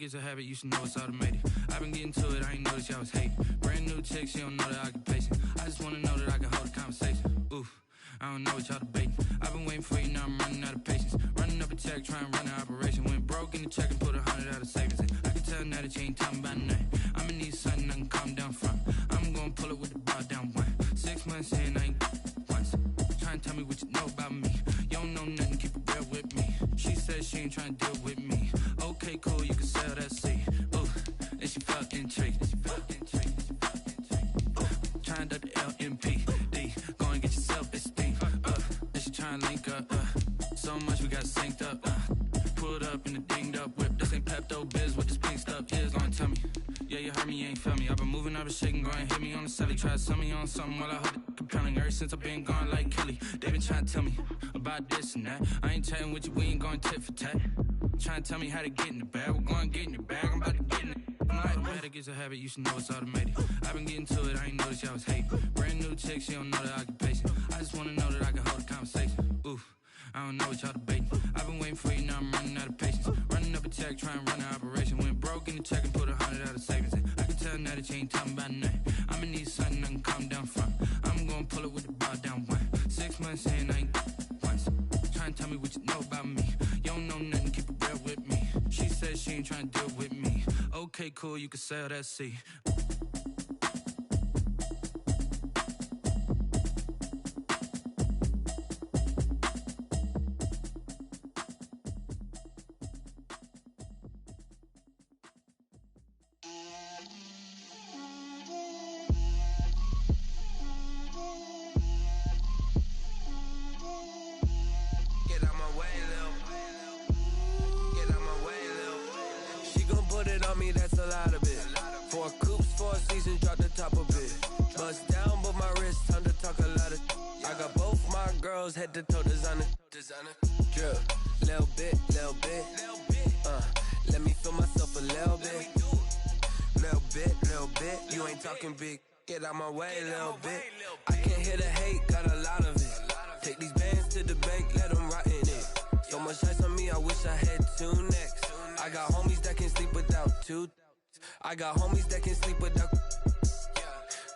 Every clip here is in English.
it's a habit, you should know it's automated. I've been getting to it, I ain't noticed y'all was hating. Brand new chick, she don't know the occupation. I just wanna know that I can hold a conversation. Oof, I don't know what y'all debating. I've been waiting for you, now I'm running out of patience. Running up a check, trying to run an operation. Went broke in the check and put 100 out of savings in. I can tell now that you ain't talking about nothing. I'ma need something I can calm down from. I'm gonna pull it with the bar down one. 6 months in, I ain't once. Trying to tell me what you know about me. You don't know nothing, keep it real with me. She said she ain't trying to deal with me. Okay, cool, you can sell that seed. Ooh, and she felt intrigued. Trying to the LMPD. Go and get your self-esteem. And she trying to link up. So much we got synced up. Pulled up in the dinged up whip. This ain't Pepto-Biz, what this pink stuff is. Gonna tell me. Yeah, you heard me, you ain't felt me. I've been moving up and shaking, go and hit me on the celly. Try to sell me on something while I heard it compelling. Ever since I've been gone like Kelly, they been trying to tell me about this and that. I ain't chatting with you, we ain't going tit for tat. Trying to tell me how to get in the bag. We're going to get in the bag, I'm about to get in it. I'm like, automatic is a habit, you should know it's automated. I've been getting to it, I ain't noticed y'all was hating. Brand new chick, she don't know the occupation. I just wanna know that I can hold a conversation. Oof, I don't know what y'all debating. I've been waiting for you, now I'm running out of patience. Running up a check, trying to run an operation. Went broke in the check and put 100 out of savings in. I can tell now that you ain't talking about nothing. I'ma need something I can calm down from. I'm gonna pull it with the bar down one. 6 months in, I ain't once. Trying to tell me what you know about me. You don't know nothing, keep it real with me. She said she ain't trying to deal with me. Okay, cool, you can sell that seed. That's a lot of it. 4 coops, 4 seasons, drop the top of it. Bust down, but my wrist, time to talk a lot of. I got both my girls, head to toe designer. Drip, little bit. Let me feel myself a little bit. Little bit. You ain't talking big. Get out my way, little bit. I can't hear the hate, got a lot of it. Take these bands to the bank, let them rot in it. So much ice on me, I wish I had 2 necks. I got homies that can sleep without 2. I got homies that can sleep without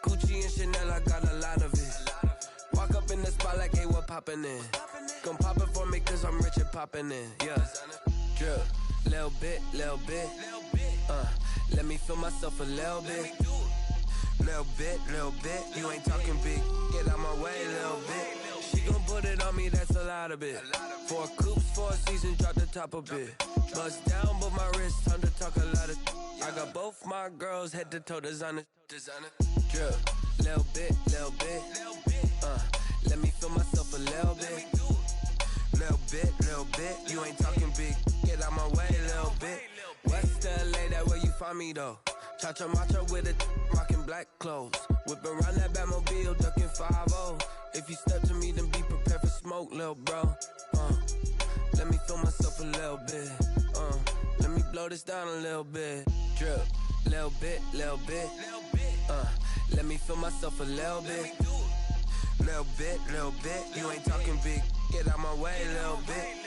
Gucci and Chanel, I got a lot of it. Walk up in the spot like, hey, what poppin' in? Gon' pop it for me cause I'm rich and poppin' in. Yeah, drip, little bit. Let me feel myself a little bit. Little bit. You ain't talking big, get out my way, little bit. She gon' put it on me, that's a lot of it. 4 coops, 4 seasons, drop the top of it. Bust down, but my wrist, time to talk a lot of. I got both my girls, head to toe designer. Drip, little bit. Let me feel myself a little bit. Little bit. You ain't talking big, get out my way, little bit. West LA, that where you find me though. Cha-cha matcha with a rockin' black clothes. Whip around that Batmobile, ducking 5-0. If you step to me, then be prepared for smoke, lil' bro. Let me feel myself a little bit. Let me blow this down a little bit. Drip, little bit. Let me feel myself a little bit. Little bit. You ain't talking big. Get out my way, little bit.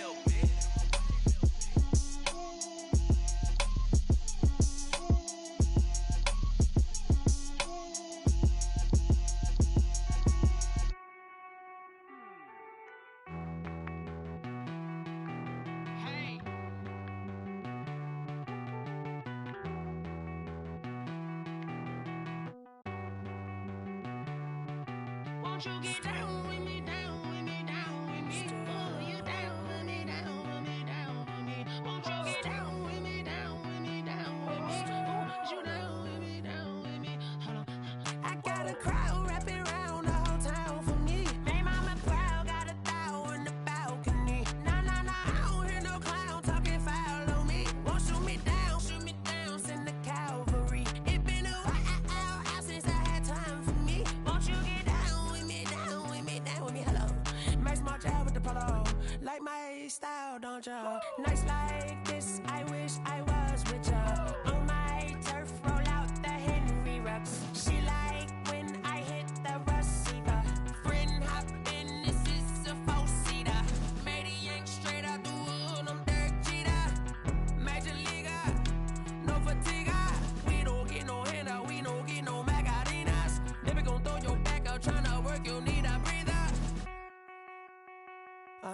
Won't you get down with me, down with me, down with me? Oh, you down with me, down with me, down with me. Won't you get down with me, down with me, down with me? Oh, you down with me, down with me? Hold on. I got a crowd wrapping around the whole town for me. Name on my crowd, got 1,000 in the balcony. Nah, I don't hear no clown talking foul on me. Won't shoot me down, send the cavalry. It been a while since I had time for me. Won't you get down with me, down with me, down with me? Hello. Max my job with the polo. Like my style, don't ya? Nights like this, I wish I was with ya. On my turf, roll out the Henry Rux. She like when I hit the receiver. Friend hop in, this is a 4-seater. Made a yank straight out the wood, I'm Derek Jeter. Major leaguer,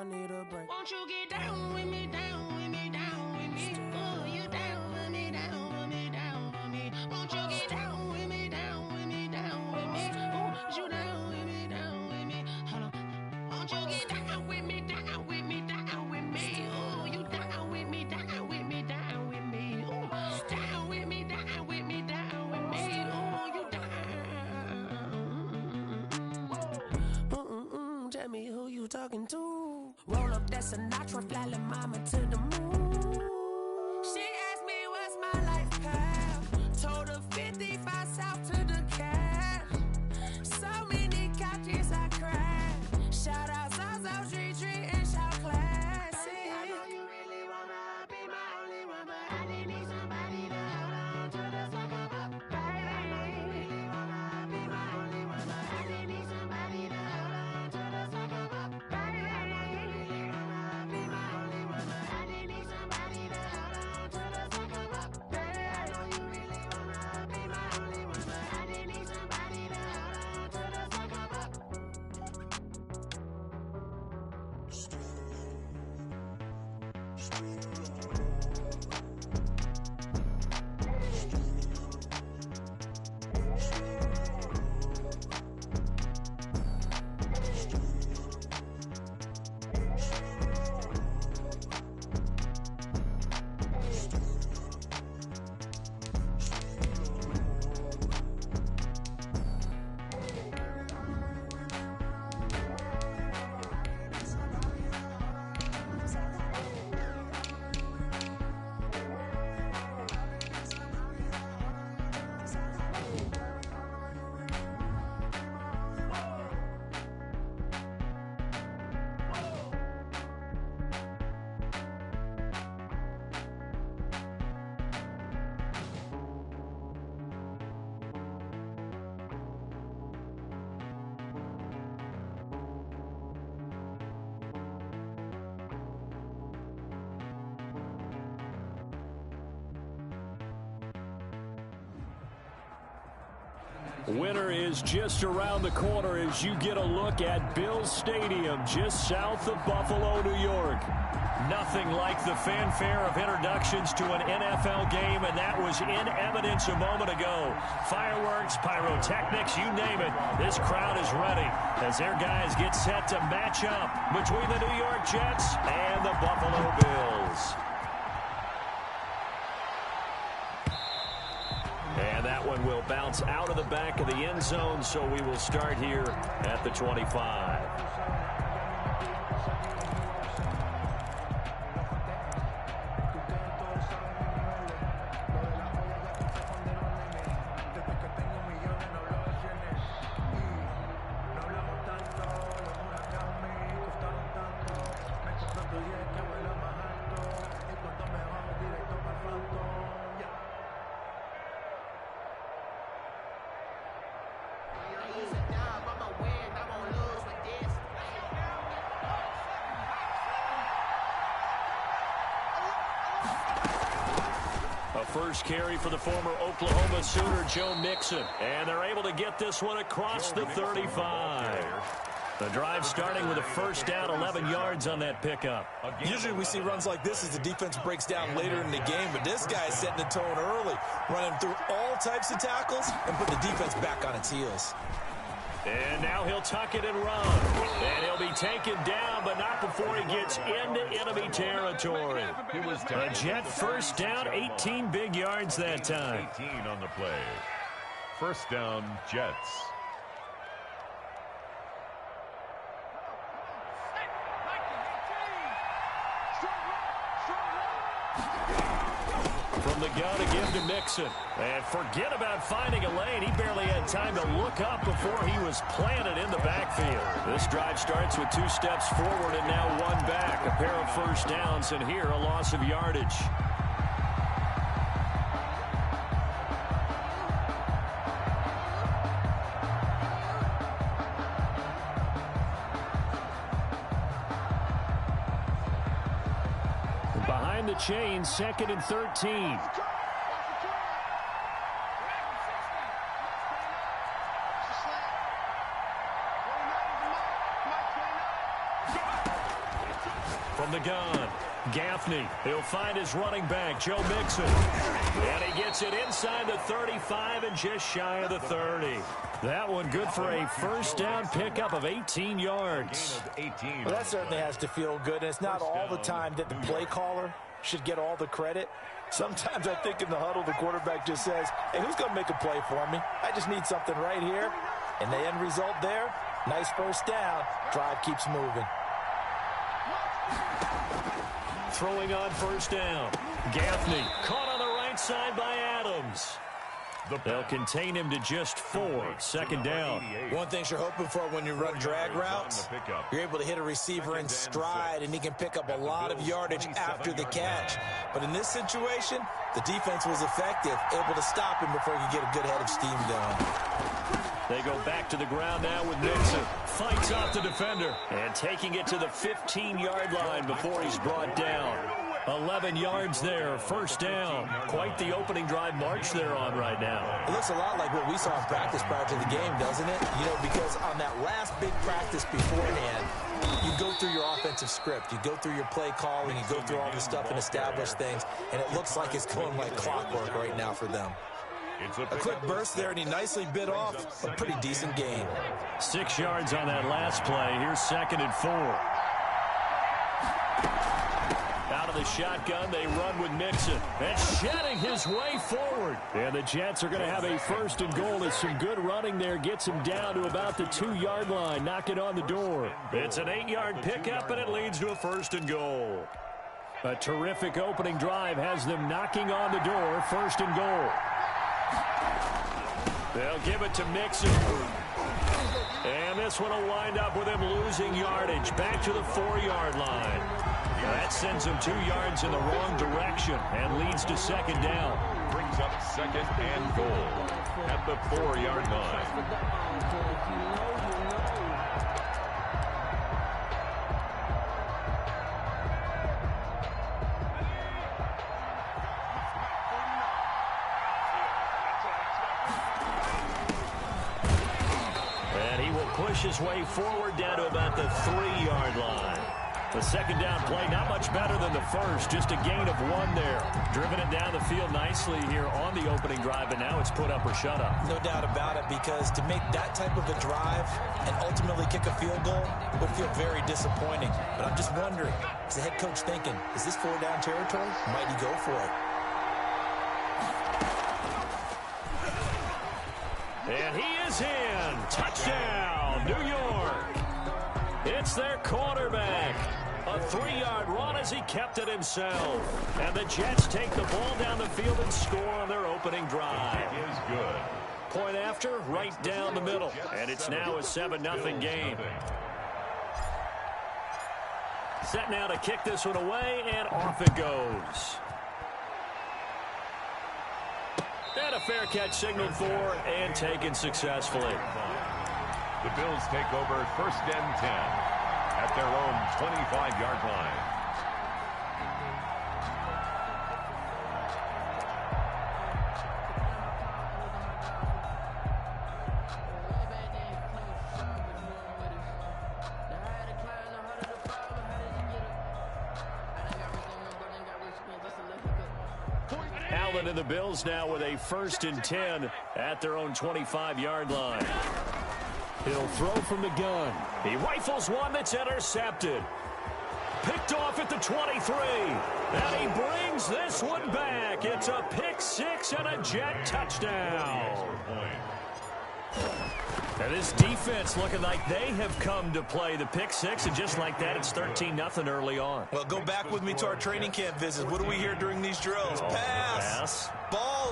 I need a break. Won't you get down with me, down with me, down with me? Ooh, you down with me, down with me, down with me. Won't you get down with me, down with me, down with me? Ooh, you down with me, down with me. Hold on. Won't you get down with me, down with me, down with me? Ooh, you down with me, down with me, down with me. Ooh, down with me, down with me, down with me. Ooh, you down. Tell me who you talking to. Roll up that Sinatra, fly la mama to the moon. She asked me what's my life path. Told her 55 south to the cab. So many couches I cried. Shout out Zazo, Tree, and shout classic. I know you really wanna be my only one, but I didn't need somebody to hold on to the second up. Baby, I know you really wanna be my only one, but I didn't need somebody to hold on to the second up. Baby, I know you really wanna be my only one, but I didn't need somebody to hold on to the second up. Baby, I know you really wanna be my only one, but I didn't need somebody to hold on to the second up. Winter is just around the corner as you get a look at Bills Stadium just south of Buffalo, New York. Nothing like the fanfare of introductions to an NFL game, and that was in evidence a moment ago. Fireworks, pyrotechnics, you name it. This crowd is ready as their guys get set to match up between the New York Jets and the Buffalo Bills. And that one will bounce out of the back of the end zone, so we will start here at the 25. First carry for the former Oklahoma Sooner, Joe Mixon. And they're able to get this one across the 35. The drive starting with a first down, 11 yards on that pickup. Usually we see runs like this as the defense breaks down later in the game, but this guy is setting the tone early, running through all types of tackles and putting the defense back on its heels. And now he'll tuck it and run. And he'll be taken down, but not before he gets into enemy territory. A Jet first down, 18 big yards that time. 18 on the play. First down, Jets. From the gun again to Mixon. And forget about finding a lane. He barely had time to look up before he was planted in the backfield. This drive starts with 2 steps forward and now 1 back. A pair of first downs, and here a loss of yardage. Behind the chain, 2nd and 13. Gaffney, he'll find his running back, Joe Mixon. And he gets it inside the 35 and just shy of the 30. That one good for a first down pickup of 18 yards. Well, that certainly has to feel good. And it's not all the time that the play caller should get all the credit. Sometimes I think in the huddle, the quarterback just says, hey, who's going to make a play for me? I just need something right here. And the end result there, nice first down. Drive keeps moving. Throwing on first down. Gaffney caught on the right side by Adams. They'll contain him to just 4. Second down. One thing you're hoping for when you run drag routes, you're able to hit a receiver in stride, and he can pick up a lot of yardage after the catch. But in this situation, the defense was effective, able to stop him before he could get a good head of steam going. They go back to the ground now with Mixon. Fights off the defender. And taking it to the 15-yard line before he's brought down. 11 yards there, first down. Quite the opening drive march they're on right now. It looks a lot like what we saw in practice prior to the game, doesn't it? You know, because on that last big practice beforehand, you go through your offensive script. You go through your play calling. You go through all this stuff and establish things. And it looks like it's going like clockwork right now for them. A quick burst there, and he nicely bit off a pretty decent gain. 6 yards on that last play. Here's 2nd and 4. Out of the shotgun, they run with Mixon. And shedding his way forward. And the Jets are going to have a 1st and goal. There's some good running there. Gets him down to about the 2-yard line. Knock it on the door. It's an 8-yard pickup, and it leads to a 1st and goal. A terrific opening drive has them knocking on the door. 1st and goal. They'll give it to Mixon. And this one will wind up with him losing yardage. Back to the 4-yard line. That sends him 2 yards in the wrong direction and leads to 2nd down. Brings up 2nd and goal at the 4-yard line. And he will push his way forward down to about the 3-yard line. The 2nd down play, not much better than the first. Just a gain of 1 there. Driven it down the field nicely here on the opening drive, and now it's put up or shut up. No doubt about it, because to make that type of a drive and ultimately kick a field goal would feel very disappointing. But I'm just wondering, is the head coach thinking, is this 4-down territory? Might he go for it? And he is in. Touchdown, New York. It's their quarterback. A 3-yard run as he kept it himself. And the Jets take the ball down the field and score on their opening drive. It is good. Point after, right down the middle. And it's now a 7-0 game. Set now to kick this one away, and off it goes. And a fair catch signaled for and taken successfully. The Bills take over 1st and 10 at their own 25-yard line. Allen and the Bills now with a 1st and 10 at their own 25-yard line. He'll throw from the gun. He rifles one that's intercepted. Picked off at the 23. And he brings this one back. It's a pick 6 and a Jet touchdown. And this defense looking like they have come to play the pick 6, and just like that, it's 13-0 early on. Well, go back with me to our training camp visit. What do we hear during these drills? Pass.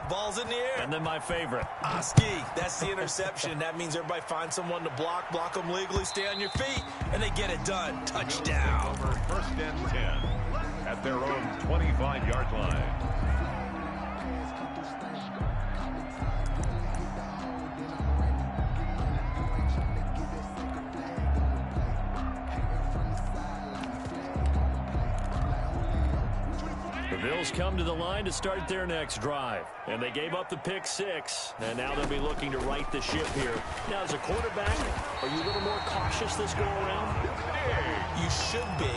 Ball's in the air. And then my favorite. Ski. That's the interception. That means everybody finds someone to block them legally, stay on your feet, and they get it done. Touchdown. Over 1st and 10 at their own 25-yard line. The Bills come to the line to start their next drive. And they gave up the pick 6. And now they'll be looking to right the ship here. Now, as a quarterback, are you a little more cautious this go around? You should be,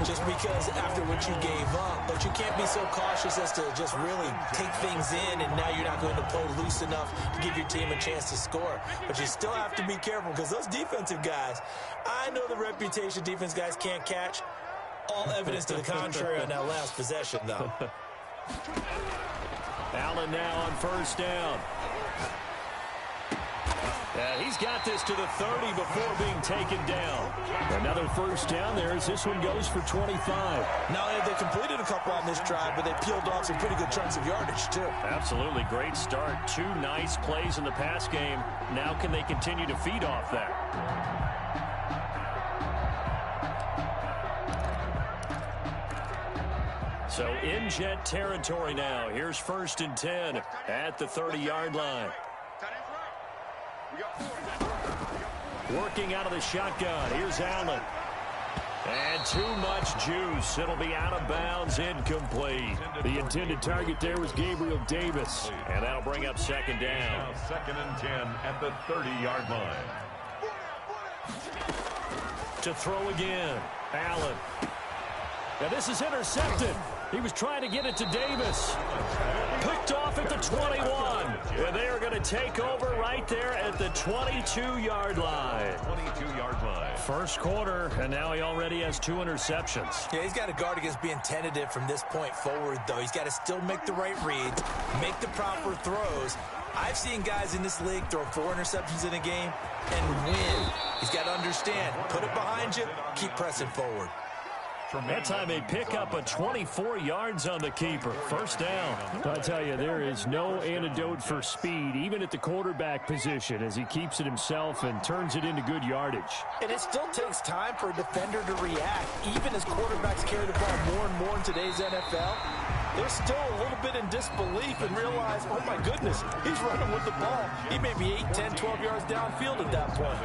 just because after what you gave up. But you can't be so cautious as to just really take things in, and now you're not going to play loose enough to give your team a chance to score. But you still have to be careful, because those defensive guys, I know the reputation defense guys can't catch. All evidence to the contrary on that last possession, though. Allen now on first down. He's got this to the 30 before being taken down. Another first down there as this one goes for 25. Not only have they completed a couple on this drive, but they peeled off some pretty good chunks of yardage, too. Absolutely. Great start. 2 nice plays in the pass game. Now can they continue to feed off that? So in Jet territory now. Here's 1st and 10 at the 30-yard line. Working out of the shotgun. Here's Allen. And too much juice. It'll be out of bounds, incomplete. The intended target there was Gabriel Davis. And that'll bring up 2nd down. Now 2nd and 10 at the 30-yard line. To throw again. Allen. Now this is intercepted. He was trying to get it to Davis. Picked off at the 21. And they are going to take over right there at the 22-yard line. 22-yard line. First quarter, and now he already has 2 interceptions. Yeah, he's got to guard against being tentative from this point forward, though. He's got to still make the right reads, make the proper throws. I've seen guys in this league throw 4 interceptions in a game and win. He's got to understand, put it behind you, keep pressing forward. That time they pick up a 24 yards on the keeper. First down. I tell you, there is no antidote for speed, even at the quarterback position, as he keeps it himself and turns it into good yardage. And it still takes time for a defender to react. Even as quarterbacks carry the ball more and more in today's NFL, they're still a little bit in disbelief and realize, oh my goodness, he's running with the ball. He may be 8, 10, 12 yards downfield at that point.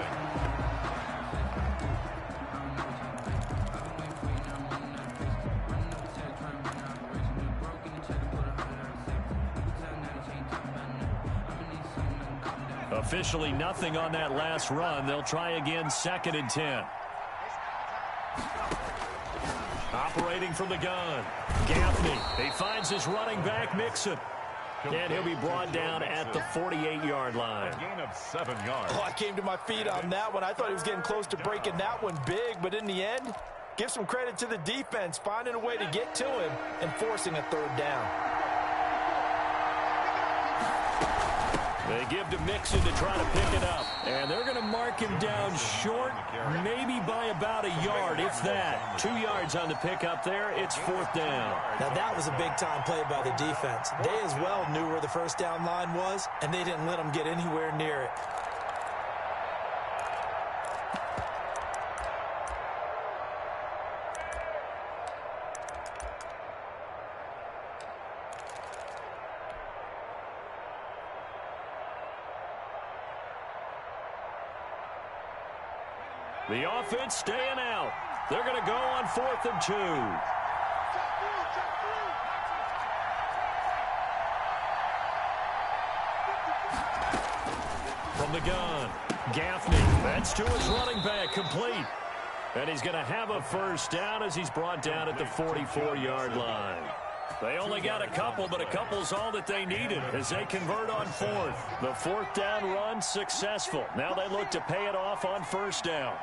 Officially nothing on that last run. They'll try again, 2nd and 10. Operating from the gun. Gaffney. He finds his running back, Mixon. And he'll be brought down at the 48-yard line. A gain of 7 yards. Oh, I came to my feet on that one. I thought he was getting close to breaking that one big, but in the end, give some credit to the defense, finding a way to get to him and forcing a 3rd down. They give to Mixon to try to pick it up. And they're going to mark him down short, maybe by about a yard, if that. 2 yards on the pickup there. It's 4th down. Now, that was a big-time play by the defense. They as well knew where the first down line was, and they didn't let them get anywhere near it. The offense staying out. They're going to go on 4th and 2. From the gun, Gaffney. That's to his running back, complete. And he's going to have a first down as he's brought down at the 44-yard line. They only got a couple, but a couple's all that they needed as they convert on 4th. The 4th down run successful. Now they look to pay it off on 1st down.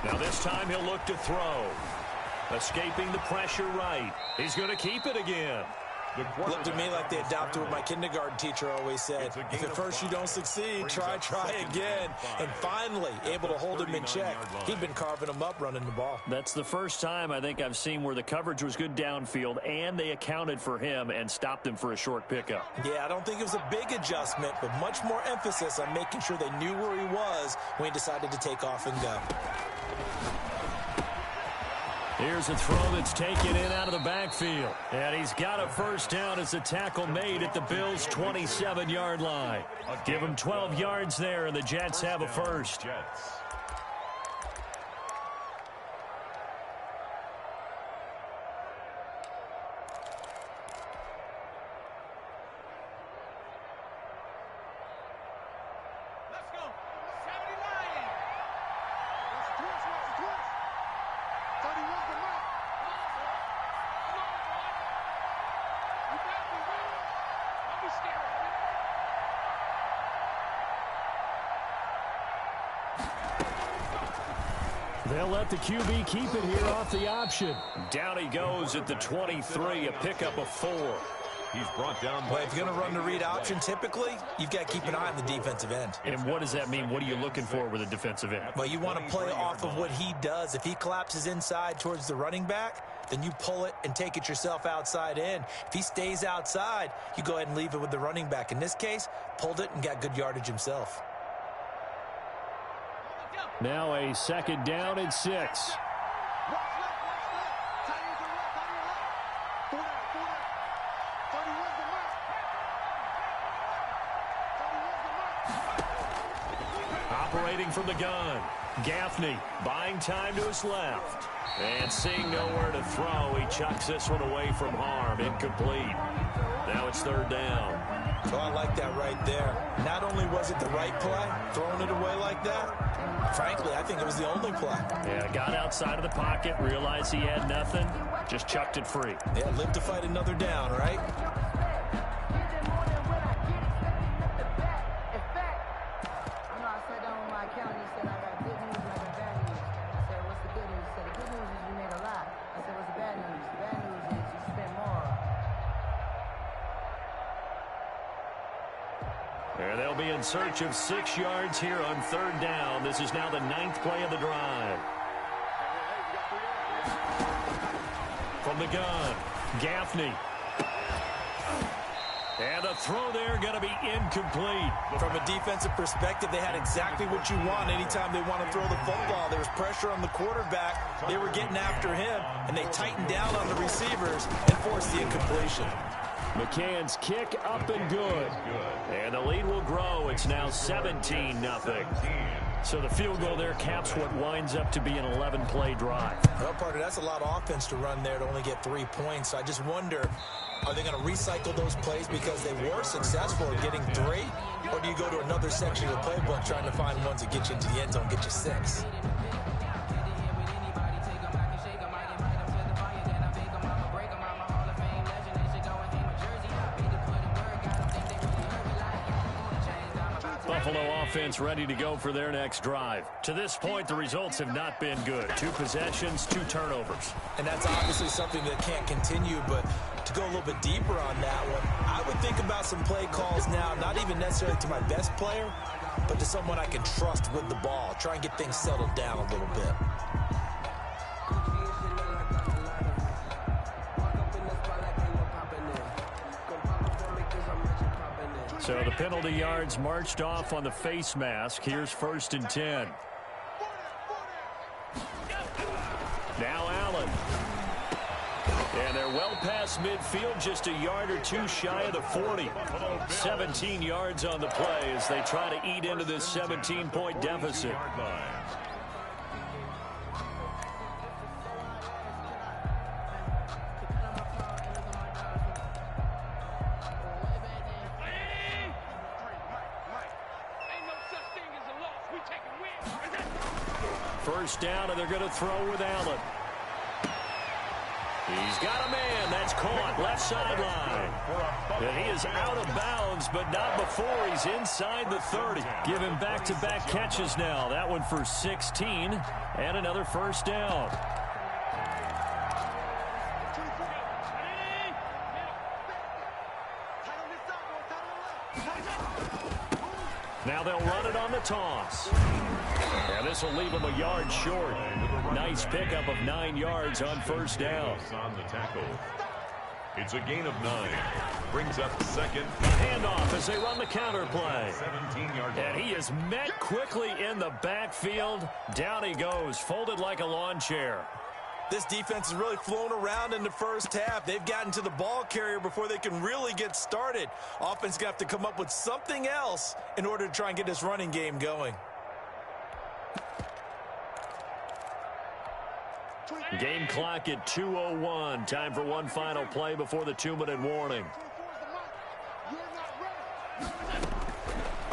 Now this time he'll look to throw. Escaping the pressure right. He's going to keep it again. Looked to me like they adopted what my kindergarten teacher always said. If at first you don't succeed, try again. And finally, able to hold him in check. He'd been carving him up running the ball. That's the first time I think I've seen where the coverage was good downfield, and they accounted for him and stopped him for a short pickup. Yeah, I don't think it was a big adjustment, but much more emphasis on making sure they knew where he was when he decided to take off and go. Here's a throw that's taken in out of the backfield. And he's got a first down as the tackle made at the Bills' 27-yard line. Give him 12 yards there, and the Jets have a first. They'll let the QB keep it here off the option. Down he goes at the 23, a pickup of 4. He's brought down. Well, if you're going to run the read option, typically, you've got to keep an eye on the defensive end. And what does that mean? What are you looking for with a defensive end? Well, you want to play off of what he does. If he collapses inside towards the running back, then you pull it and take it yourself outside in. If he stays outside, you go ahead and leave it with the running back. In this case, pulled it and got good yardage himself. Now a 2nd down and 6. Operating from the gun, Gaffney buying time to his left. And seeing nowhere to throw, he chucks this one away from harm. Incomplete. Now it's 3rd down. So I like that right there. Not only was it the right play, throwing it away like that, frankly, I think it was the only play. Yeah, got outside of the pocket, realized he had nothing, just chucked it free. Yeah, live to fight another down, right? And they'll be in search of 6 yards here on 3rd down. This is now the 9th play of the drive. From the gun, Gaffney. And a throw there going to be incomplete. From a defensive perspective, they had exactly what you want anytime they want to throw the football. There was pressure on the quarterback. They were getting after him, and they tightened down on the receivers and forced the incompletion. McCann's kick up and good. And the lead will grow. It's now 17-0. So the field goal there caps what winds up to be an 11-play drive. Well, partner, that's a lot of offense to run there to only get 3 points. I just wonder, are they going to recycle those plays because they were successful at getting 3? Or do you go to another section of the playbook trying to find ones that get you into the end zone, get you 6? Buffalo offense ready to go for their next drive. To this point, the results have not been good. 2 possessions, 2 turnovers. And that's obviously something that can't continue, but to go a little bit deeper on that one, I would think about some play calls now, not even necessarily to my best player, but to someone I can trust with the ball. Try and get things settled down a little bit. So the penalty yards marched off on the face mask. Here's 1st and 10. Now Allen. And they're well past midfield, just a yard or 2 shy of the 40. 17 yards on the play as they try to eat into this 17-point deficit. First down, and they're going to throw with Allen. He's got a man. That's caught. Left sideline. And he is out of bounds, but not before he's inside the 30. Give him back-to-back catches now. That one for 16, and another first down. Now they'll run it on the toss. And this will leave him a yard short. Nice pickup of 9 yards on first down. On the tackle. It's a gain of 9. Brings up 2nd. Handoff as they run the counter play. 17-yard line. And he is met quickly in the backfield. Down he goes, folded like a lawn chair. This defense has really flown around in the first half. They've gotten to the ball carrier before they can really get started. Offense going to have to come up with something else in order to try and get this running game going. Game clock at 2:01. Time for one final play before the 2-minute warning.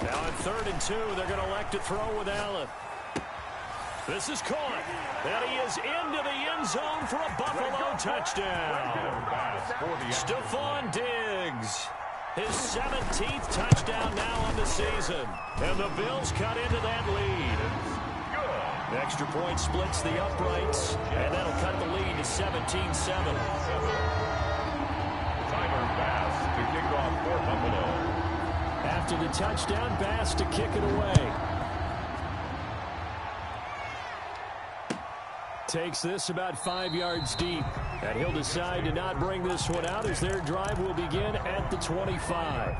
Now on 3rd and 2, they're going to elect to throw with Allen. This is caught. And he is into the end zone for a Buffalo touchdown. Stephon Diggs. His 17th touchdown now on the season. And the Bills cut into that lead. Good. The extra point splits the uprights, and that'll cut the lead to 17-7. Tyler Bass to kick off for Buffalo. After the touchdown, Bass to kick it away. Takes this about 5 yards deep. And he'll decide to not bring this one out as their drive will begin at the 25.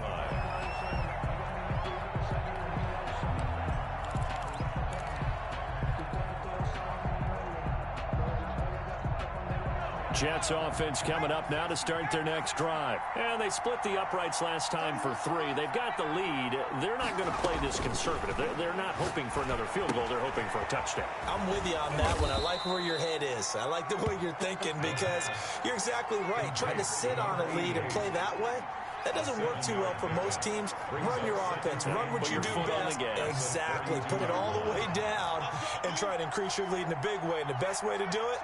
Jets offense coming up now to start their next drive. And they split the uprights last time for 3. They've got the lead. They're not going to play this conservative. They're not hoping for another field goal. They're hoping for a touchdown. I'm with you on that one. I like where your head is. I like the way you're thinking because you're exactly right. Trying to sit on a lead and play that way, that doesn't work too well for most teams. Run your offense. Run what you do best. Exactly. Put it all the way down and try to increase your lead in a big way. And the best way to do it,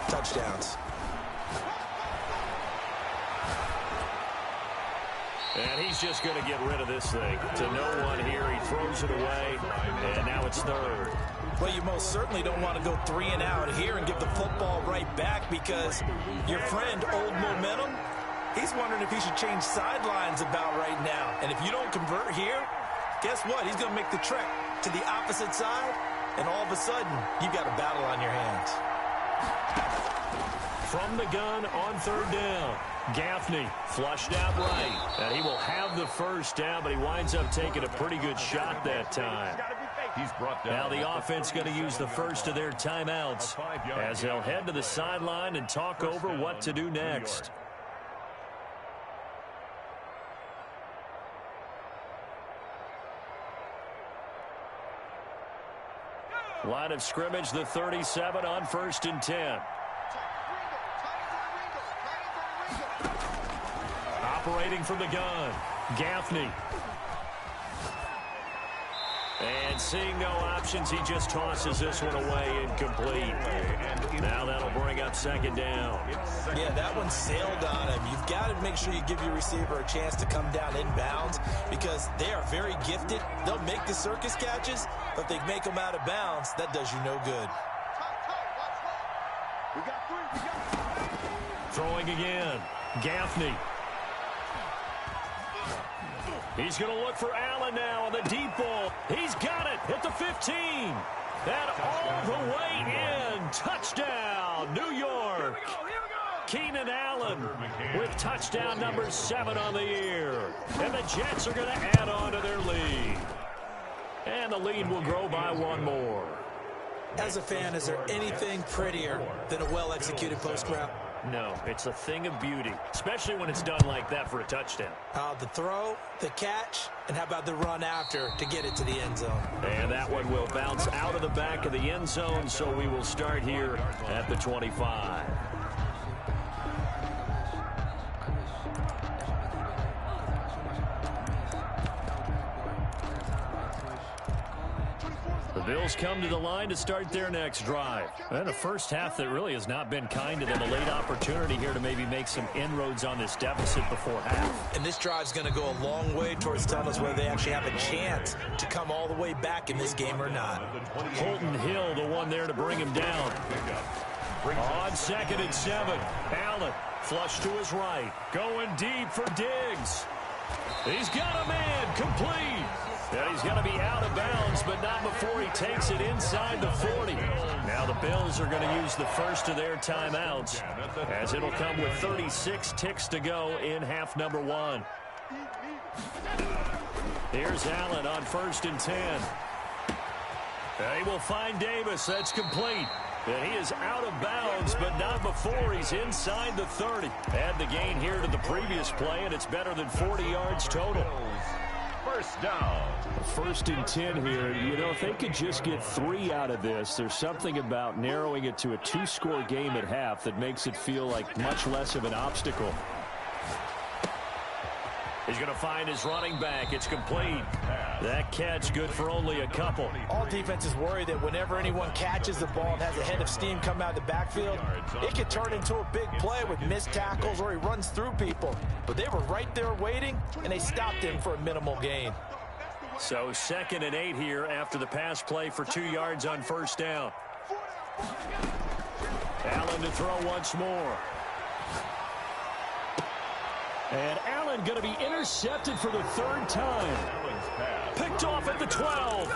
touchdowns. And he's just going to get rid of this thing. To no one here. He throws it away, and now it's third. Well, you most certainly don't want to go 3 and out here and give the football right back because your friend, Old Momentum, he's wondering if he should change sidelines about right now. And if you don't convert here, guess what? He's going to make the trek to the opposite side, and all of a sudden, you've got a battle on your hands. From the gun on third down. Gaffney flushed out right. And he will have the first down, but he winds up taking a pretty good shot that time. He's brought down. Now the offense going to use the first of their timeouts as they'll head to the sideline and talk over what to do next. Line of scrimmage, the 37 on 1st and 10. Operating from the gun, Gaffney. And seeing no options, he just tosses this one away incomplete. Now that'll bring up second down. Yeah, that one sailed on him. You've got to make sure you give your receiver a chance to come down inbounds because they are very gifted. They'll make the circus catches, but if they make them out of bounds, that does you no good. Throwing again, Gaffney. He's going to look for Allen now on the deep ball. He's got it at the 15. And all the way in. Touchdown, New York. Keenan Allen with touchdown number 7 on the year. And the Jets are going to add on to their lead. And the lead will grow by 1 more. As a fan, is there anything prettier than a well-executed post route? No, it's a thing of beauty, especially when it's done like that for a touchdown. The throw, the catch, and how about the run after to get it to the end zone? And that one will bounce out of the back of the end zone, so we will start here at the 25. The Bills come to the line to start their next drive. And a first half that really has not been kind to them. A late opportunity here to maybe make some inroads on this deficit before half. And this drive's going to go a long way towards telling us whether they actually have a chance to come all the way back in this game or not. Holton Hill, the one there to bring him down. On 2nd and 7, Allen flush to his right. Going deep for Diggs. He's got a man, complete. And he's going to be out of bounds, but not before he takes it inside the 40. Now the Bills are going to use the first of their timeouts as it'll come with 36 ticks to go in half number 1. Here's Allen on 1st and 10. He will find Davis. That's complete. And he is out of bounds, but not before he's inside the 30. Add the gain here to the previous play, and it's better than 40 yards total. First down. 1st and 10 here. You know, if they could just get 3 out of this, there's something about narrowing it to a 2-score game at half that makes it feel like much less of an obstacle. He's going to find his running back. It's complete. That catch good for only a couple. All defenses worry that whenever anyone catches the ball and has a head of steam come out of the backfield, it could turn into a big play with missed tackles or he runs through people. But they were right there waiting, and they stopped him for a minimal gain. So 2nd and 8 here after the pass play for 2 yards on first down. Allen to throw once more. And Allen going to be intercepted for the 3rd time. Picked off at the 12.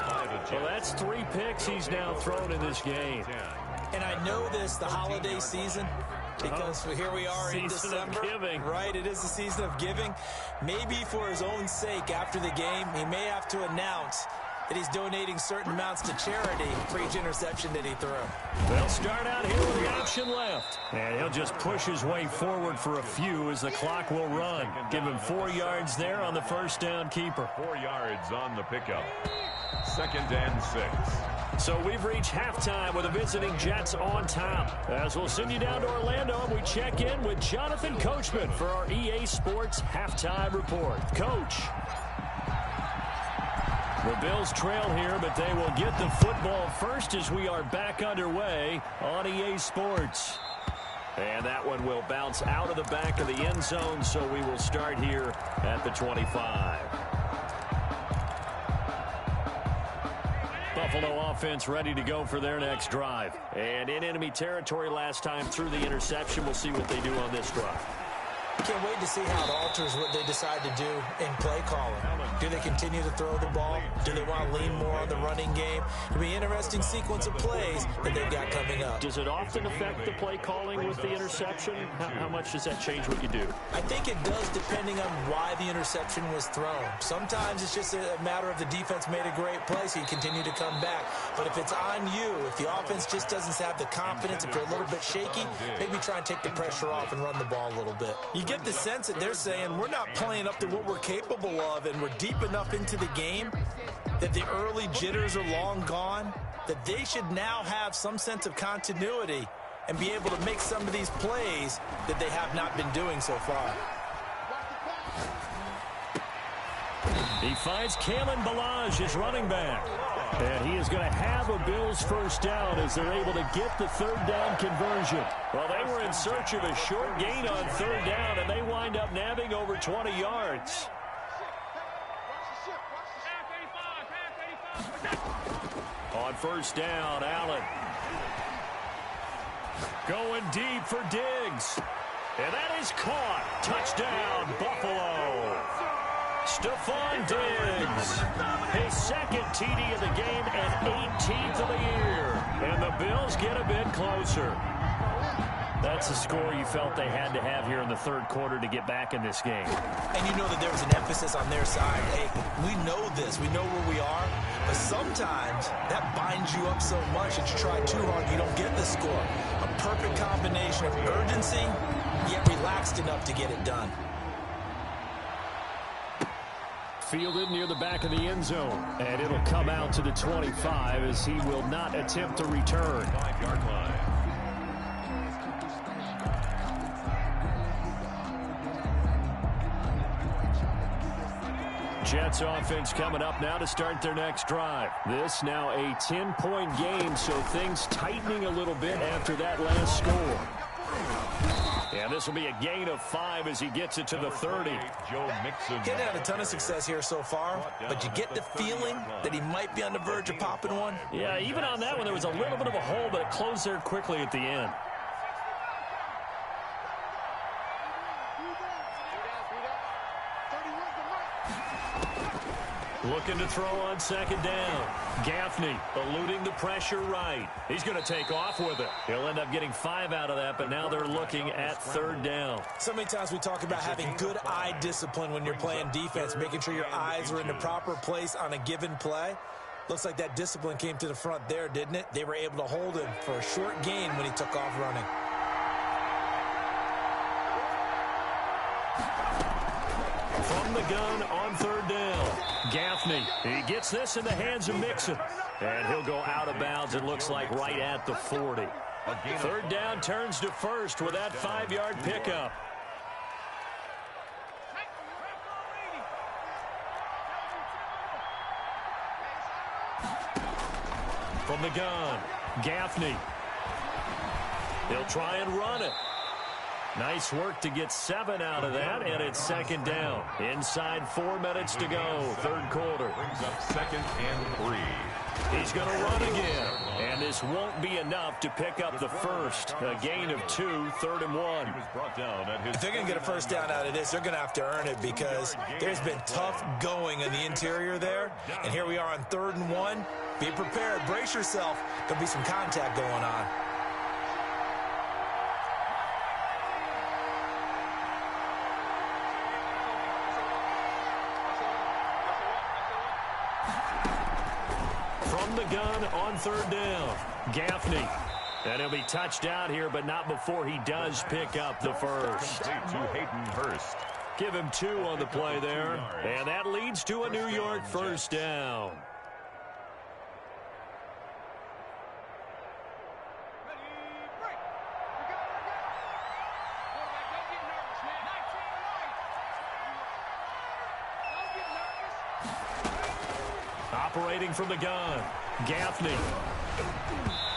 Well, that's 3 picks he's now thrown in this game. And I know this, the holiday season, because here we are in December. Season of giving. Right, it is the season of giving. Maybe for his own sake after the game, he may have to announce that he's donating certain amounts to charity for each interception that he threw. They'll start out here with the option left. And he'll just push his way forward for a few as the clock will run. Give him 4 yards there on the first down keeper. 4 yards on the pickup. 2nd and 6. So we've reached halftime with the visiting Jets on top. As we'll send you down to Orlando, and we check in with Jonathan Coachman for our EA Sports Halftime Report. Coach. The Bills trail here, but they will get the football first as we are back underway on EA Sports. And that one will bounce out of the back of the end zone, so we will start here at the 25. Buffalo offense ready to go for their next drive. And in enemy territory last time through the interception. We'll see what they do on this drive. Can't wait to see how it alters what they decide to do in play calling. Do they continue to throw the ball? Do they want to lean more on the running game? It'll be an interesting sequence of plays that they've got coming up. Does it often affect the play calling with the interception? How much does that change what you do? I think it does depending on why the interception was thrown. Sometimes it's just a matter of the defense made a great play, so you continue to come back. But if it's on you, if the offense just doesn't have the confidence, if they're a little bit shaky, maybe try and take the pressure off and run the ball a little bit. You get the sense that they're saying we're not playing up to what we're capable of, and we're deep enough into the game that the early jitters are long gone, that they should now have some sense of continuity and be able to make some of these plays that they have not been doing so far. He finds Kalen Ballage, his running back. And he is going to have a Bills first down as they're able to get the 3rd down conversion. Well, they were in search of a short gain on 3rd down, and they wind up nabbing over 20 yards. On first down, Allen. Going deep for Diggs. And that is caught. Touchdown, Buffalo. Stephon Diggs, his 2nd TD of the game and 18th of the year. And the Bills get a bit closer. That's the score you felt they had to have here in the 3rd quarter to get back in this game. And you know that there was an emphasis on their side. Hey, we know this. We know where we are. But sometimes that binds you up so much that you try too hard, you don't get the score. A perfect combination of urgency, yet relaxed enough to get it done. Fielded near the back of the end zone. And it'll come out to the 25 as he will not attempt to return. 5-yard line. Jets offense coming up now to start their next drive. This now a 10-point game, so things tightening a little bit after that last score. And this will be a gain of 5 as he gets it to the 30. He's had a ton of success here so far, but you get the feeling that he might be on the verge of popping one. Yeah, even on that one, there was a little bit of a hole, but it closed there quickly at the end. Looking to throw on 2nd down. Gaffney eluding the pressure right. He's going to take off with it. He'll end up getting 5 out of that, but now they're looking at 3rd down. So many times we talk about having good eye discipline when you're playing defense, making sure your eyes are in the proper place on a given play. Looks like that discipline came to the front there, didn't it? They were able to hold him for a short gain when he took off running. From the gun on 3rd down. Gaffney, he gets this in the hands of Mixon. And he'll go out of bounds, it looks like, right at the 40. 3rd down turns to 1st with that 5-yard pickup. From the gun, Gaffney. He'll try and run it. Nice work to get 7 out of that, and it's second down. Inside 4 minutes to go, third quarter. Brings up second and 3. He's going to run again, and this won't be enough to pick up the first. A gain of 2, 3rd and 1. If they're going to get a first down out of this, they're going to have to earn it because there's been tough going in the interior there. And here we are on 3rd and 1. Be prepared. Brace yourself. There'll be some contact going on. From the gun on 3rd down, Gaffney. And he'll be touched out here, but not before he does pick up the first. To Hayden Hurst. Give him 2 on the play there, and that leads to a New York first down. Operating from the gun, Gaffney.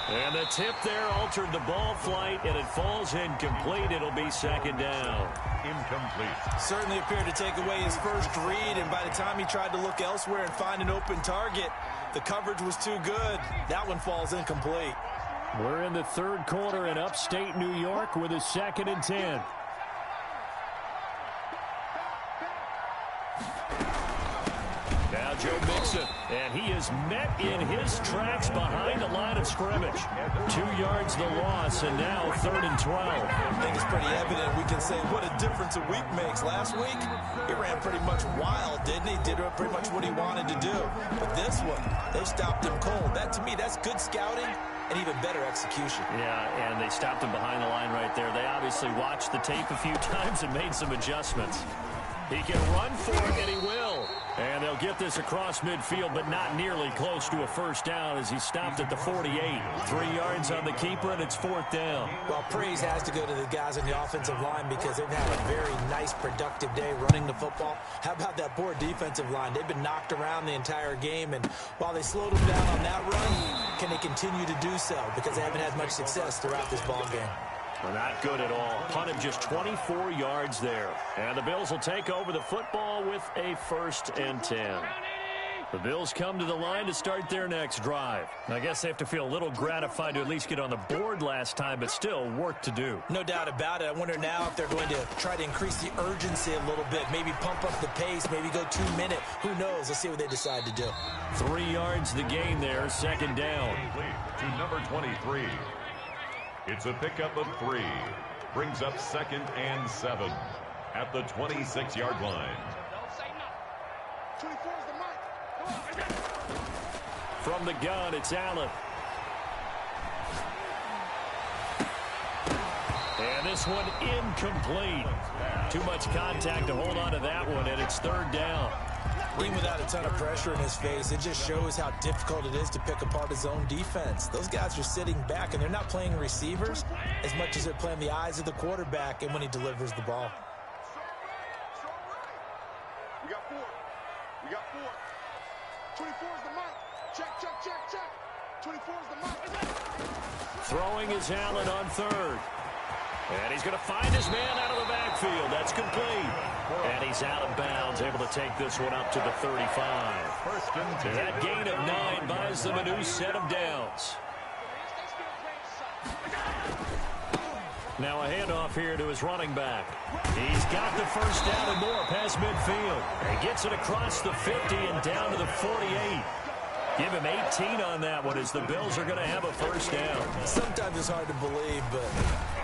And the tip there altered the ball flight, and it falls incomplete. It'll be second down. Incomplete. Certainly appeared to take away his first read, and by the time he tried to look elsewhere and find an open target, the coverage was too good. That one falls incomplete. We're in the third quarter in upstate New York with a 2nd and 10. Now Joe Mixon, and he is met in his tracks behind the line of scrimmage. 2 yards the loss, and now 3rd and 12. I think it's pretty evident. We can say what a difference a week makes. Last week, he ran pretty much wild, didn't he? Did pretty much what he wanted to do. But this one, they stopped him cold. That, to me, that's good scouting and even better execution. Yeah, and they stopped him behind the line right there. They obviously watched the tape a few times and made some adjustments. He can run for it, and he will. And they'll get this across midfield, but not nearly close to a first down as he stopped at the 48. 3 yards on the keeper, and it's 4th down. Well, praise has to go to the guys on the offensive line because they've had a very nice, productive day running the football. How about that poor defensive line? They've been knocked around the entire game, and while they slowed them down on that run, can they continue to do so? Because they haven't had much success throughout this ball game. Well, not good at all. Punted just 24 yards there. And the Bills will take over the football with a 1st and 10. The Bills come to the line to start their next drive. I guess they have to feel a little gratified to at least get on the board last time, but still work to do. No doubt about it. I wonder now if they're going to try to increase the urgency a little bit, maybe pump up the pace, maybe go 2 minute. Who knows? Let's see what they decide to do. 3 yards the gain there, 2nd down. To number 23. It's a pickup of 3. Brings up 2nd and 7 at the 26-yard line. From the gun, it's Allen. And this one incomplete. Too much contact to hold on to that one, and it's 3rd down. Even without a ton of pressure in his face, it just shows how difficult it is to pick apart his own defense. Those guys are sitting back, and they're not playing receivers as much as they're playing the eyes of the quarterback and when he delivers the ball. We got 4. We got 4. 24 is the mark. Check. 24 is the mark. Throwing is Allen on 3rd. And he's going to find his man out of the backfield. That's complete. And he's out of bounds, able to take this one up to the 35. That gain of 9 buys them a new set of downs. Now a handoff here to his running back. He's got the first down and more past midfield. He gets it across the 50 and down to the 48. Give him 18 on that one as the Bills are going to have a first down. Sometimes it's hard to believe, but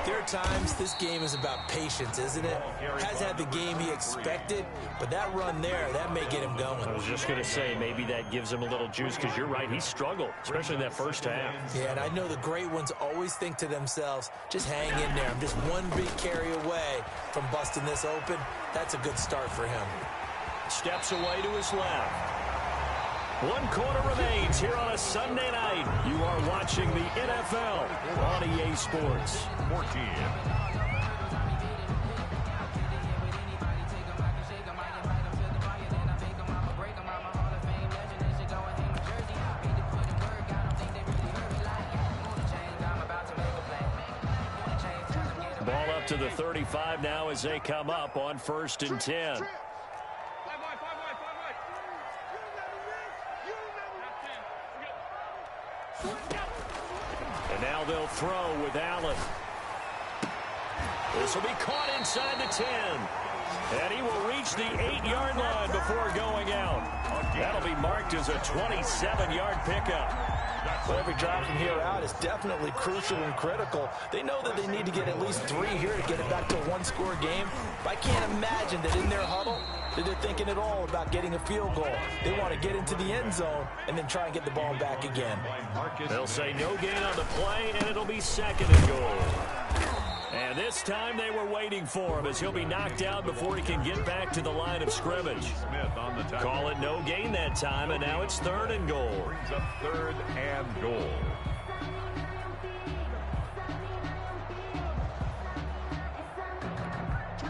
there are times this game is about patience, isn't it? Has had the game he expected, but that run there, that may get him going. I was just going to say, maybe that gives him a little juice because you're right, he struggled, especially in that first half. Yeah, and I know the great ones always think to themselves, just hang in there. I'm just one big carry away from busting this open. That's a good start for him. Steps away to his left. 1 quarter remains here on a Sunday night. You are watching the NFL on EA Sports. 14. to the 35 now as they come up on 1st and 10. And now they'll throw with Allen. This will be caught inside the 10. And he will reach the 8-yard line before going out. That'll be marked as a 27-yard pickup. Well, every drive from here out is definitely crucial and critical. They know that they need to get at least 3 here to get it back to a one-score game. But I can't imagine that in their huddle that they're thinking at all about getting a field goal. They want to get into the end zone and then try and get the ball back again. They'll say no gain on the play, and it'll be 2nd and goal. And this time they were waiting for him as he'll be knocked out before he can get back to the line of scrimmage. Call it no gain that time, and now it's 3rd and goal. Brings up 3rd and goal.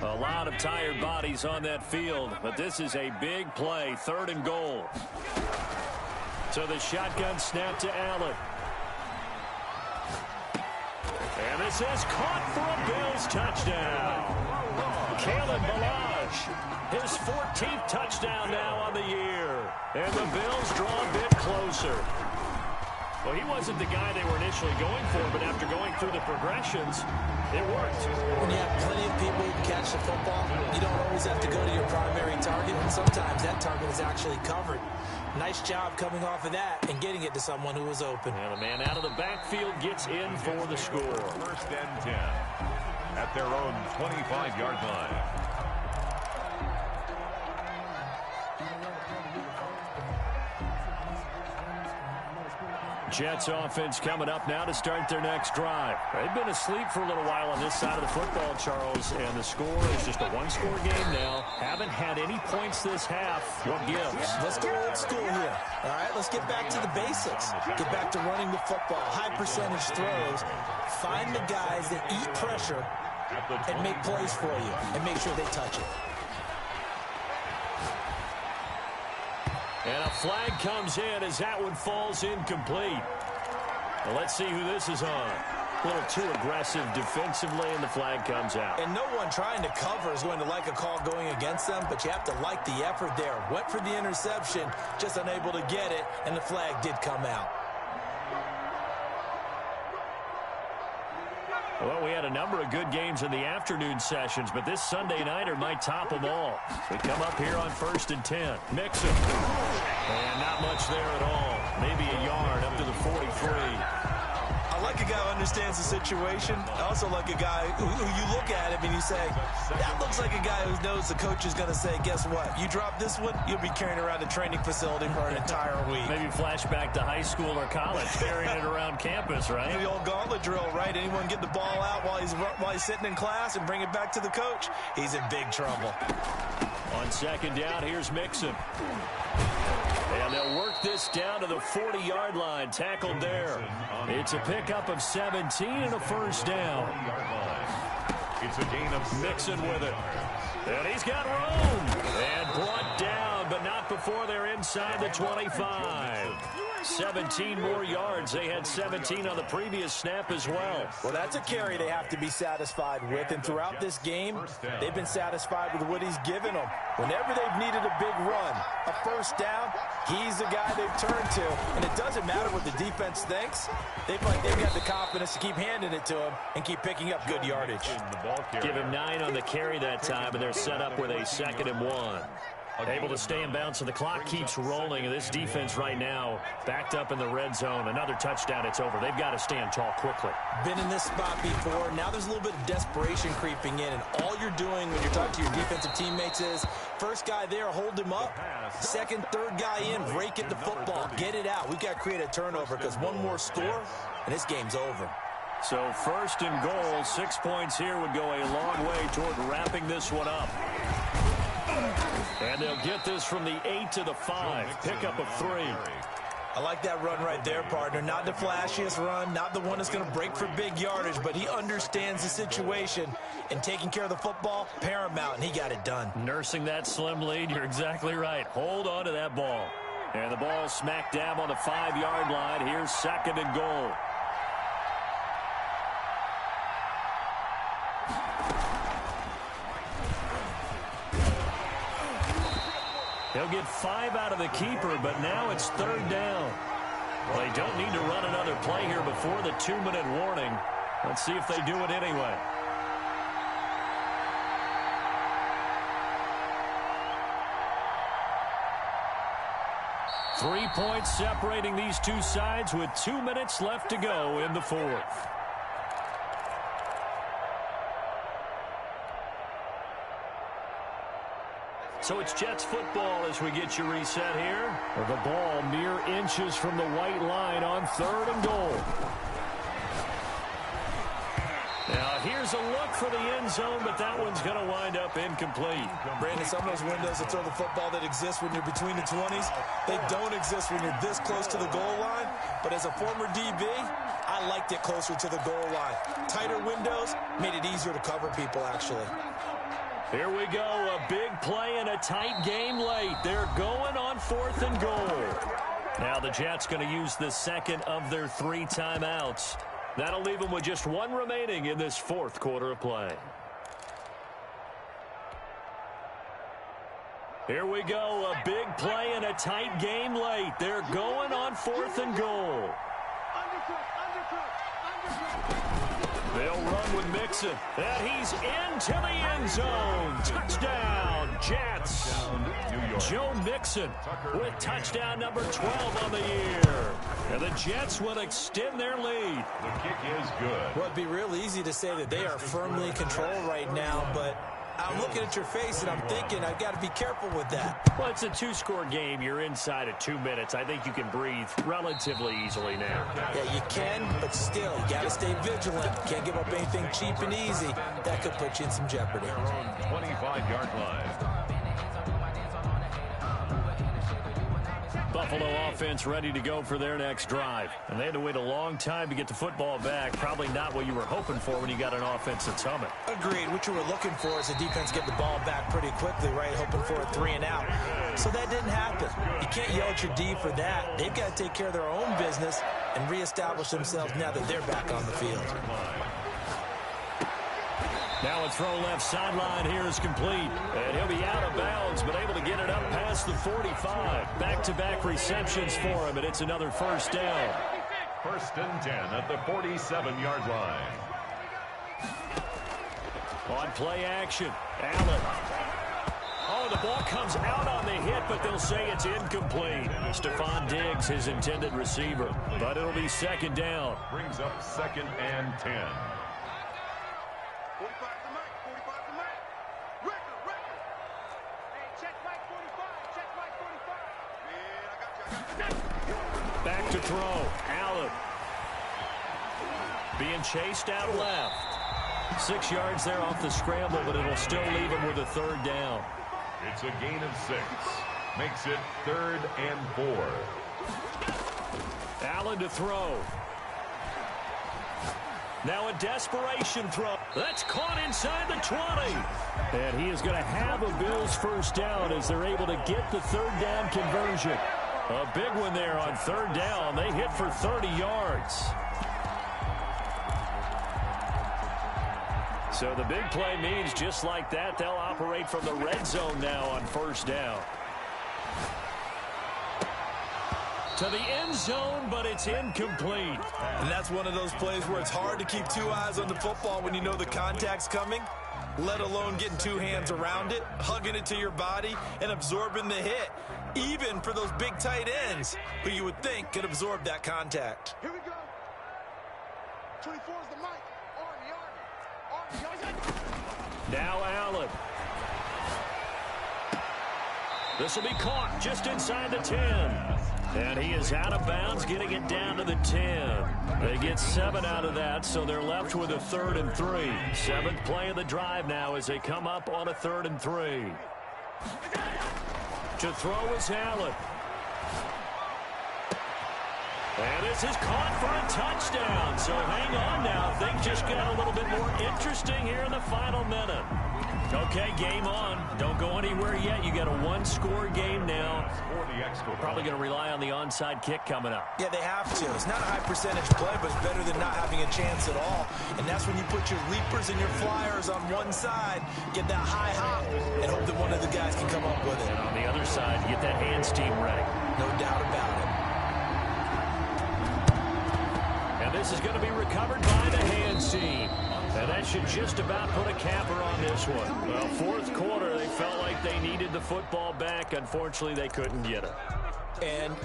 A lot of tired bodies on that field, but this is a big play. 3rd and goal. So the shotgun snap to Allen. And this is caught for a Bills touchdown. Kalen Ballage, his 14th touchdown now on the year. And the Bills draw a bit closer. Well, he wasn't the guy they were initially going for, but after going through the progressions, it worked. When you have plenty of people who can catch the football, you don't always have to go to your primary target, and sometimes that target is actually covered. Nice job coming off of that and getting it to someone who was open. And the man out of the backfield gets in for the score. 1st and 10 at their own 25-yard line. Jets offense coming up now to start their next drive. They've been asleep for a little while on this side of the football, Charles, and the score is just a one-score game now. Haven't had any points this half. What gives? Let's go old school here. All right, let's get back to the basics. Get back to running the football, high percentage throws. Find the guys that eat pressure and make plays for you and make sure they touch it. And a flag comes in as that one falls incomplete. Well, let's see who this is on. A little too aggressive defensively, and the flag comes out. And no one trying to cover is going to like a call going against them, but you have to like the effort there. Went for the interception, just unable to get it, and the flag did come out. Well, we had a number of good games in the afternoon sessions, but this Sunday nighter might top them all. We come up here on 1st and 10. Mixon. And not much there at all. Maybe a yard up to the 43. I like a guy who understands the situation. I also like a guy who you look at him and you say, that looks like a guy who knows the coach is going to say, guess what? You drop this one, you'll be carrying around a training facility for an entire week. Maybe flashback to high school or college, carrying it around campus, right? The old gauntlet drill, right? Anyone get the ball out while he's sitting in class and bring it back to the coach? He's in big trouble. On 2nd down, here's Mixon. And they'll work this down to the 40-yard line, tackled there. It's a pickup of 17 and a 1st down. It's a gain of Mixon with it. And he's got room. And brought down, but not before they're inside the 25. 17 more yards. They had 17 on the previous snap as well. Well, that's a carry they have to be satisfied with. And throughout this game, they've been satisfied with what he's given them. Whenever they've needed a big run, a 1st down, he's the guy they've turned to. And it doesn't matter what the defense thinks. They've got the confidence to keep handing it to him and keep picking up good yardage. Give him 9 on the carry that time, and they're set up with a 2nd and 1. Able to stay in bounds, so the clock keeps rolling. And this defense right now backed up in the red zone. Another touchdown, it's over. They've got to stand tall quickly. Been in this spot before. Now there's a little bit of desperation creeping in. And all you're doing when you're talking to your defensive teammates is, first guy there, hold him up. 2nd, 3rd guy in, break it the football. Get it out. We've got to create a turnover because one more score, and this game's over. So 1st and goal, 6 points here would go a long way toward wrapping this one up. And they'll get this from the 8 to the 5. Pickup of 3. I like that run right there, partner. Not the flashiest run, not the one that's going to break for big yardage, but he understands the situation, and taking care of the football, paramount, and he got it done. Nursing that slim lead, you're exactly right. Hold on to that ball. And the ball smack dab on the 5-yard line. Here's 2nd and goal. He'll get 5 out of the keeper, but now it's 3rd down. Well, they don't need to run another play here before the 2-minute warning. Let's see if they do it anyway. Three points separating these two sides with 2 minutes left to go in the 4th. So it's Jets football as we get you reset here. The ball mere inches from the white line on 3rd and goal. Now here's a look for the end zone, but that one's going to wind up incomplete. Brandon, some of those windows to throw the football that exist when you're between the 20s, they don't exist when you're this close to the goal line. But as a former DB, I liked it closer to the goal line. Tighter windows made it easier to cover people, actually. Here we go, a big play and a tight game late. They're going on 4th and goal. Now the Jets going to use the second of their 3 timeouts. That'll leave them with just 1 remaining in this 4th quarter of play. Here we go, a big play and a tight game late. They're going on 4th and goal. They'll run with Mixon, and he's into the end zone. Touchdown, Jets. Joe Mixon with touchdown number 12 on the year. And the Jets will extend their lead. The kick is good. Well, it'd be real easy to say that they are firmly in control right now, but I'm looking at your face and I'm thinking I've got to be careful with that. Well, it's a 2-score game. You're inside of 2 minutes. I think you can breathe relatively easily now. Yeah, you can, but still, you got to stay vigilant. Can't give up anything cheap and easy. That could put you in some jeopardy. 25-yard line. Buffalo offense ready to go for their next drive. And they had to wait a long time to get the football back. Probably not what you were hoping for when you got an offense that's humming. Agreed. What you were looking for is the defense get the ball back pretty quickly, right? Hoping for a 3 and out. So that didn't happen. You can't yell at your D for that. They've got to take care of their own business and reestablish themselves now that they're back on the field. Now a throw left sideline here is complete. And he'll be out of bounds, but able to get it up past the 45. Back-to-back receptions for him, and it's another 1st down. 1st and 10 at the 47-yard line. On play action, Allen. Oh, the ball comes out on the hit, but they'll say it's incomplete. Stephon Diggs, his intended receiver. But it'll be 2nd down. Brings up 2nd and 10. 45 to Mike, 45 to Mike. Record. Hey, check Mike 45, check Mike 45. Man, I got you. Back to throw, Allen. Being chased out left. 6 yards there off the scramble, but it'll still leave him with a 3rd down. It's a gain of 6. Makes it 3rd and 4. Allen to throw. Now a desperation throw. That's caught inside the 20. And he is going to have a Bills 1st down as they're able to get the 3rd down conversion. A big one there on 3rd down. They hit for 30 yards. So the big play means just like that, they'll operate from the red zone now on 1st down. To the end zone, but it's incomplete. And that's one of those plays where it's hard to keep 2 eyes on the football when you know the contact's coming, let alone getting 2 hands around it, hugging it to your body, and absorbing the hit, even for those big tight ends who you would think could absorb that contact. Here we go. 24 is the mic. Army. Now Allen. This will be caught just inside the 10. And he is out of bounds, getting it down to the 10. They get 7 out of that, so they're left with a 3rd and 3. 7th play of the drive now as they come up on a 3rd and 3. To throw is Allen. And this is caught for a touchdown. So hang on now. Things just got a little bit more interesting here in the final minute. Okay, game on. Don't go anywhere yet. You got a one-score game now. Probably going to rely on the onside kick coming up. Yeah, they have to. It's not a high-percentage play, but it's better than not having a chance at all. And that's when you put your leapers and your flyers on one side, get that high hop, and hope that one of the guys can come up with it. And on the other side, get that hands team ready. No doubt about it. And this is going to be recovered by the hands team. And that should just about put a capper on this one. Well, fourth quarter, they felt like they needed the football back. Unfortunately, they couldn't get it. And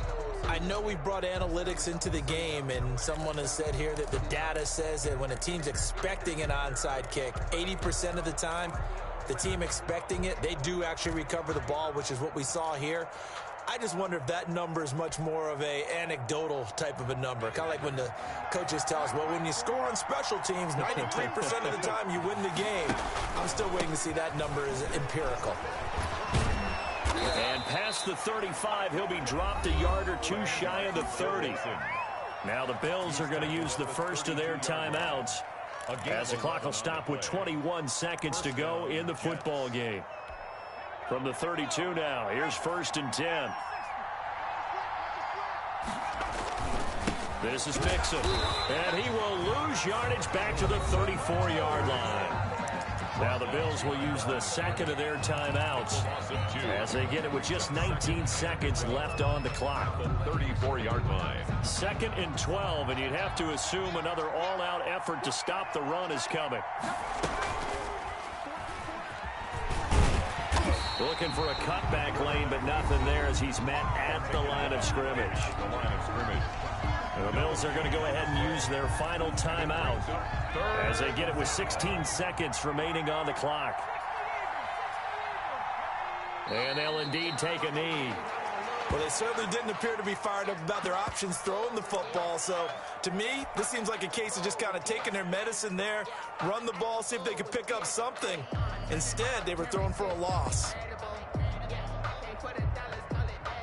I know we brought analytics into the game, and someone has said here that the data says that when a team's expecting an onside kick, 80% of the time, the team expecting it, they do actually recover the ball, which is what we saw here. I just wonder if that number is much more of a anecdotal type of a number. Kind of like when the coaches tell us, well, when you score on special teams, 93% of the time you win the game. I'm still waiting to see that number is empirical. And past the 35, he'll be dropped a yard or two shy of the 30. Now the Bills are going to use the first of their timeouts as the clock will stop with 21 seconds to go in the football game. From the 32 now, here's 1st and 10. This is Mixon, and he will lose yardage back to the 34-yard line. Now the Bills will use the second of their timeouts as they get it with just 19 seconds left on the clock. 34-yard line. 2nd and 12, and you'd have to assume another all-out effort to stop the run is coming. Looking for a cutback lane, but nothing there as he's met at the line of scrimmage. The Bills are going to go ahead and use their final timeout as they get it with 16 seconds remaining on the clock. And they'll indeed take a knee. Well, they certainly didn't appear to be fired up about their options throwing the football. So, to me, this seems like a case of just kind of taking their medicine there, run the ball, see if they could pick up something. Instead, they were throwing for a loss.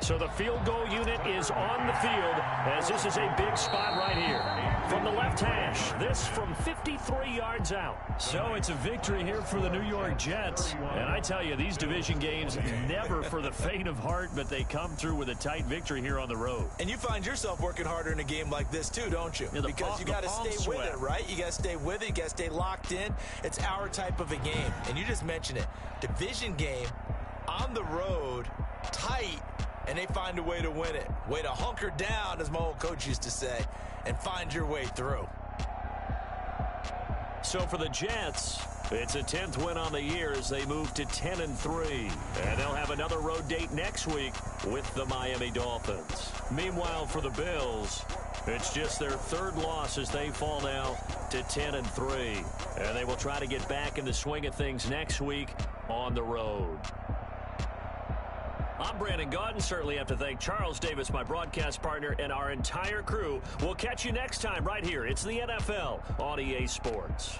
So the field goal unit is on the field as this is a big spot right here. From the left hash, this from 53 yards out. So it's a victory here for the New York Jets. And I tell you, these division games, never for the faint of heart, but they come through with a tight victory here on the road. And you find yourself working harder in a game like this too, don't you? Yeah, because you got to stay with it, right? You got to stay with it. You got to stay locked in. It's our type of a game. And you just mentioned it. Division game, on the road, tight, and they find a way to win it. Way to hunker down, as my old coach used to say, and find your way through. So for the Jets, it's a 10th win on the year as they move to 10-3. And they'll have another road date next week with the Miami Dolphins. Meanwhile, for the Bills, it's just their 3rd loss as they fall now to 10-3. And they will try to get back in the swing of things next week on the road. I'm Brandon Gaudin. Certainly have to thank Charles Davis, my broadcast partner, and our entire crew. We'll catch you next time right here. It's the NFL on EA Sports.